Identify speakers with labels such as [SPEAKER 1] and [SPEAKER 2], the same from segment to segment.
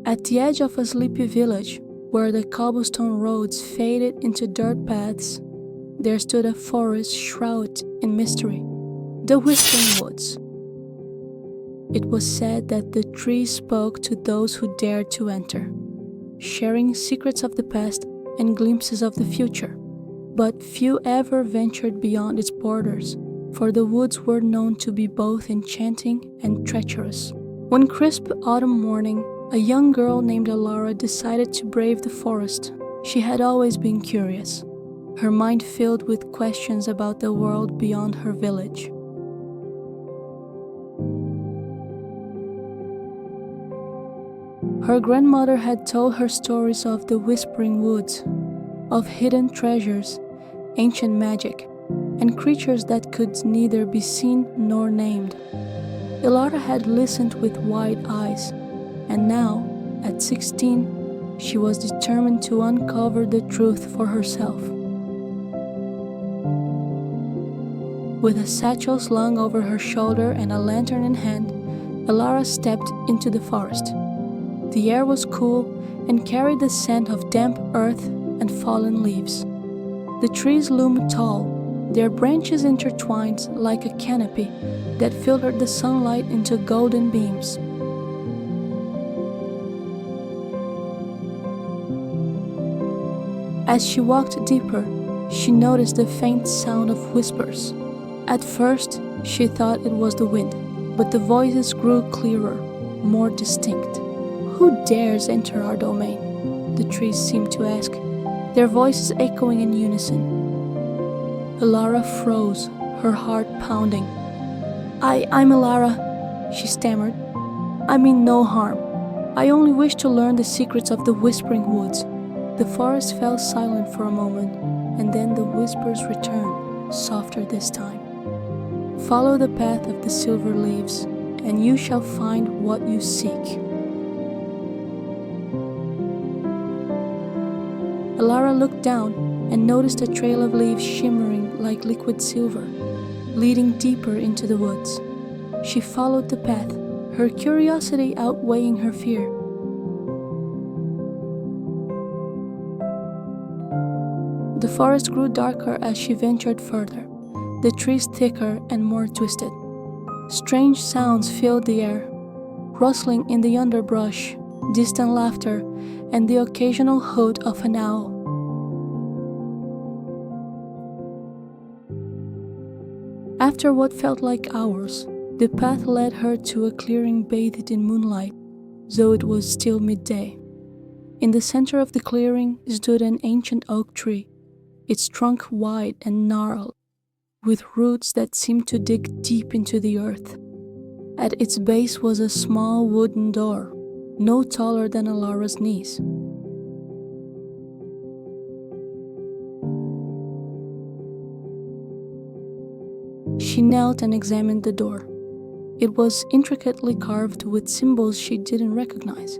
[SPEAKER 1] At the edge of a sleepy village, where the cobblestone roads faded into dirt paths, there stood a forest shrouded in mystery, the Whispering Woods. It was said that the trees spoke to those who dared to enter, sharing secrets of the past and glimpses of the future. But few ever ventured beyond its borders, for the woods were known to be both enchanting and treacherous. One crisp autumn morning, a young girl named Alara decided to brave the forest. She had always been curious, her mind filled with questions about the world beyond her village. Her grandmother had told her stories of the Whispering Woods, of hidden treasures, ancient magic, and creatures that could neither be seen nor named. Alara had listened with wide eyes, and now, at 16, she was determined to uncover the truth for herself. With a satchel slung over her shoulder and a lantern in hand, Alara stepped into the forest. The air was cool and carried the scent of damp earth and fallen leaves. The trees loomed tall, their branches intertwined like a canopy that filtered the sunlight into golden beams. As she walked deeper, she noticed the faint sound of whispers. At first, she thought it was the wind, but the voices grew clearer, more distinct. "Who dares enter our domain?" the trees seemed to ask, their voices echoing in unison. Alara froze, her heart pounding. I'm Alara," she stammered. "I mean no harm. I only wish to learn the secrets of the Whispering Woods." The forest fell silent for a moment, and then the whispers returned, softer this time. "Follow the path of the silver leaves, and you shall find what you seek." Alara looked down and noticed a trail of leaves shimmering like liquid silver, leading deeper into the woods. She followed the path, her curiosity outweighing her fear. The forest grew darker as she ventured further, the trees thicker and more twisted. Strange sounds filled the air, rustling in the underbrush, distant laughter, and the occasional hoot of an owl. After what felt like hours, the path led her to a clearing bathed in moonlight, though it was still midday. In the center of the clearing stood an ancient oak tree, its trunk wide and gnarled, with roots that seemed to dig deep into the earth. At its base was a small wooden door, no taller than Alara's knees. She knelt and examined the door. It was intricately carved with symbols she didn't recognize,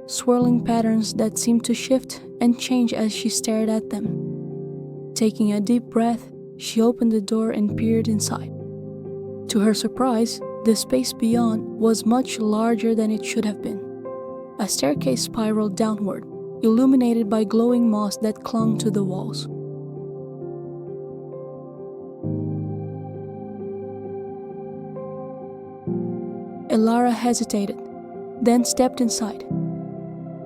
[SPEAKER 1] swirling patterns that seemed to shift and change as she stared at them. Taking a deep breath, she opened the door and peered inside. To her surprise, the space beyond was much larger than it should have been. A staircase spiraled downward, illuminated by glowing moss that clung to the walls. Alara hesitated, then stepped inside.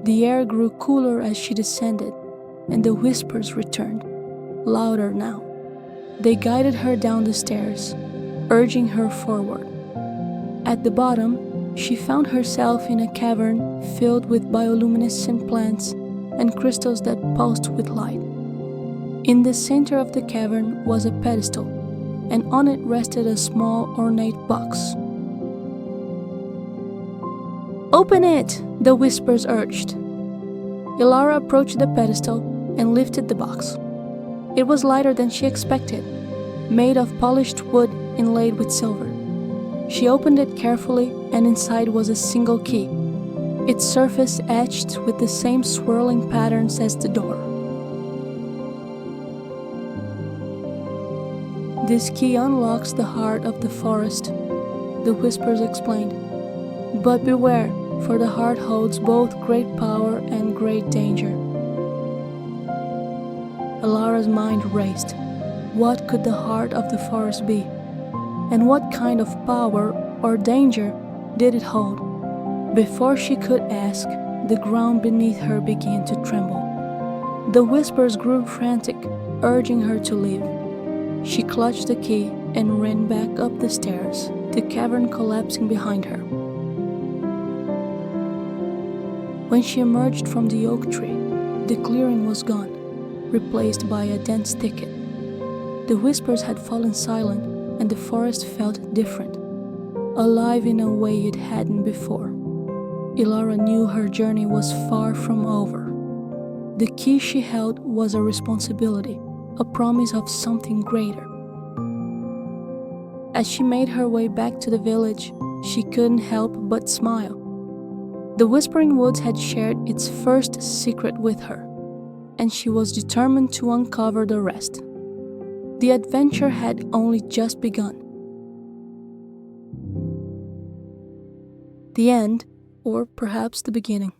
[SPEAKER 1] The air grew cooler as she descended, and the whispers returned, louder now. They guided her down the stairs, urging her forward. At the bottom, she found herself in a cavern filled with bioluminescent plants and crystals that pulsed with light. In the center of the cavern was a pedestal, and on it rested a small ornate box. "Open it!" the whispers urged. Alara approached the pedestal and lifted the box. It was lighter than she expected, made of polished wood inlaid with silver. She opened it carefully, and inside was a single key, its surface etched with the same swirling patterns as the door. "This key unlocks the heart of the forest," the whispers explained. "But beware, for the heart holds both great power and great danger. Ilara's mind raced. What could the heart of the forest be? And what kind of power or danger did it hold? Before she could ask, the ground beneath her began to tremble. The whispers grew frantic, urging her to leave. She clutched the key and ran back up the stairs, the cavern collapsing behind her. When she emerged from the oak tree, the clearing was gone, replaced by a dense thicket. The whispers had fallen silent, and the forest felt different, alive in a way it hadn't before. Ilara knew her journey was far from over. The key she held was a responsibility, a promise of something greater. As she made her way back to the village, she couldn't help but smile. The Whispering Woods had shared its first secret with her, and she was determined to uncover the rest. The adventure had only just begun. The end, or perhaps the beginning.